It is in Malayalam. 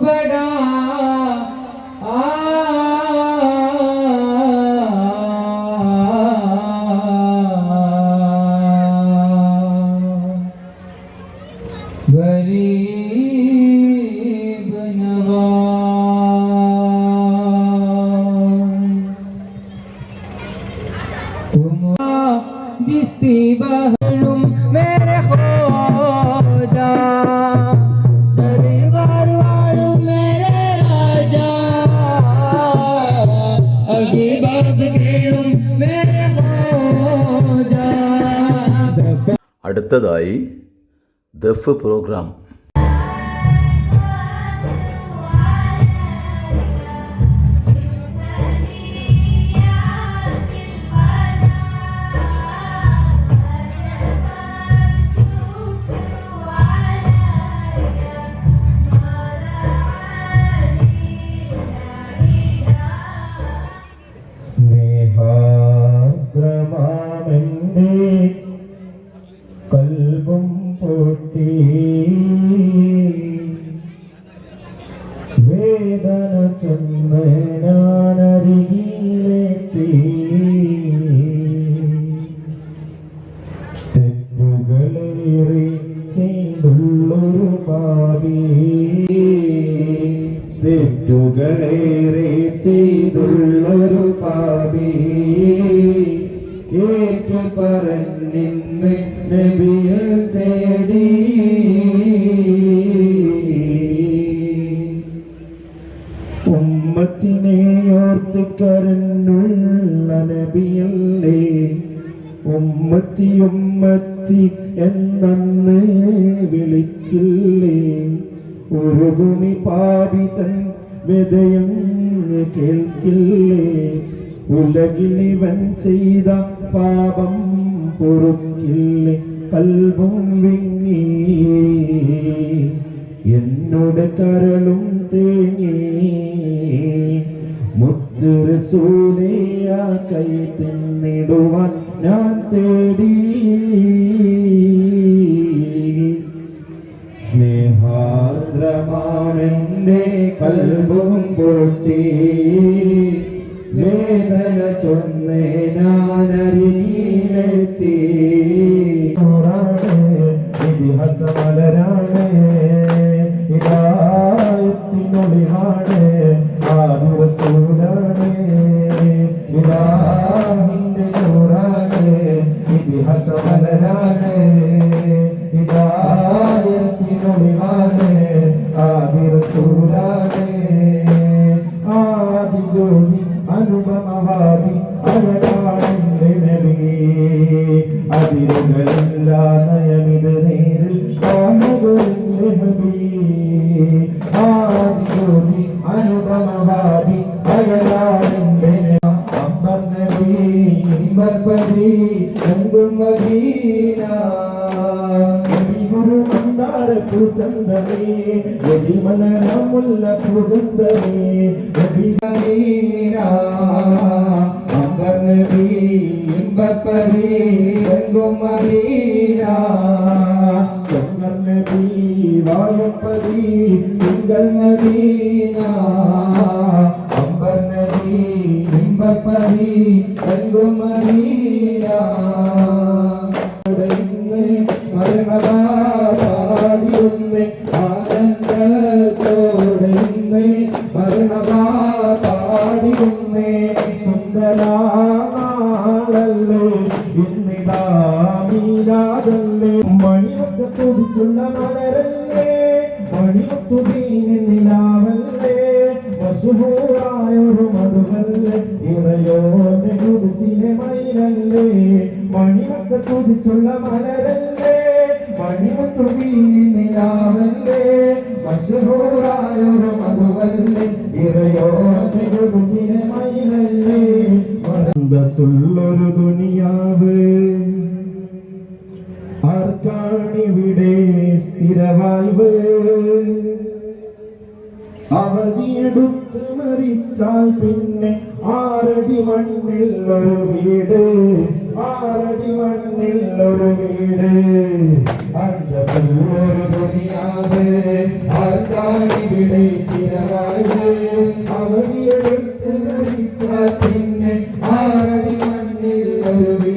बड़ा गरीब नवाज तुम जिसती बहरुम मेरे खोजा दरबार वालू मेरे राजा अगे बाब केळुम मेरे खोजा. അടുത്തതായി ദഫ് പ്രോഗ്രാം. സ്നേഹാദ്രമാമെൻ്റെ കൽബും പൊട്ടി വേദന ചെന്ന് ഞാനരികിലെത്തി തെറ്റുകളേറെ ചെയ്തുള്ളൊരു പാപി തെറ്റുകളേറെ ചെയ്തുള്ളൊരു പാപി ഏറ്റു പറഞ്ഞിന്ന് നബിയെ തേടി ഉമ്മത്തിനെ ഓർത്ത് കരഞ്ഞുള്ള നബിയല്ലേ ഉമ്മത്തി ഉമ്മത്തി എന്നന്ന് വിളിച്ചില്ലേ ഉരുകുമി പാപിതൻ വ്യതയം കേൾക്കില്ലേ ഉലകിലിവൻ ചെയ്ത പാപം പൊറുക്കില്ലേ കൽബും വിങ്ങി എന്നോട് കരളും തേങ്ങി മുത്ത് റസൂലിയ കൈ തിന്നിടുവാൻ ഞാൻ തേടി സ്നേഹാദ്രമാണെന്റെ കൽബും പൊട്ടി വേദന ചൊന്നേ ഞാനരികിലെത്തി ഇതിഹാസമലരാണ് ഇതായത്തിനൊളിവാണ് ആദി റസൂലാണ് ഇലാഹിന്റെ നൂറാണ് ഇതിഹാസമലരാണ് ഇതായത്തിനൊളിവാണ് ആദി റസൂലാണ് ആദി ജ്യോതി അനുപമവാദി അഴകാണെന്റെ നബി അതിരുകളില്ലാ നയമിത് നേരിൽ കാണുകയെന്റെ നബി ആദി ജ്യോതി അനുപമവാദി അഴകാണെന്റെ അമ്പർ നബി ഇമ്പർപതി എങ്കും മദീന നബി ഗുരു മന്ദാര പൂച്ചന്തമേ എരിമലമുള്ള പൂഗന്ധമേ നബി അമ്പർ നബി ഇമ്പർപതി എങ്കും മദീന ചന്ദ്രൻ നബി വായപ്പതി തിങ്കൾ മദീന അമ്പർ നബി ഇമ്പർപതി എങ്കും മദീന മർഹബാ പാടിയുന്നേ ആനന്ദത്തോടെ മർഹബാ പാടിയുന്നേ സുന്ദരാളല്ലേ ഇന്നിതാ മീലാദല്ലേ മണിയൊക്കെ തുടിച്ചുള്ള മലരല്ലേ മണിയൊത്തു ദീനി നിലാവല്ലേ മസുഹൂറായൊരു മധുവല്ലേ ഇറയോനെ കുരിശിലെ മയിലല്ലേ മണിയൊക്കെ തുടിച്ചുള്ള മലരല്ലേ മണിയൊത്തു ദീനി നിലാവല്ലേ മസുഹൂറായൊരു മധുവല്ലേ ഇറയോനെ കുരിശിലെ മയിലല്ലേ മന്ദസുള്ളൊരു ദുനിയാവ് ആർക്കാണിവിടെ സ്ഥിരവായ്വ് അവധിയെടുത്ത് മരിച്ചാൽ പിന്നെ ആറടി മണ്ണിൽ ഒരു വീട് ആറടി മണ്ണിൽ ഒരു വീട് അന്തസ്സുള്ളൊരു ദുനിയാവ് ആർക്കാണിവിടെ ഒരു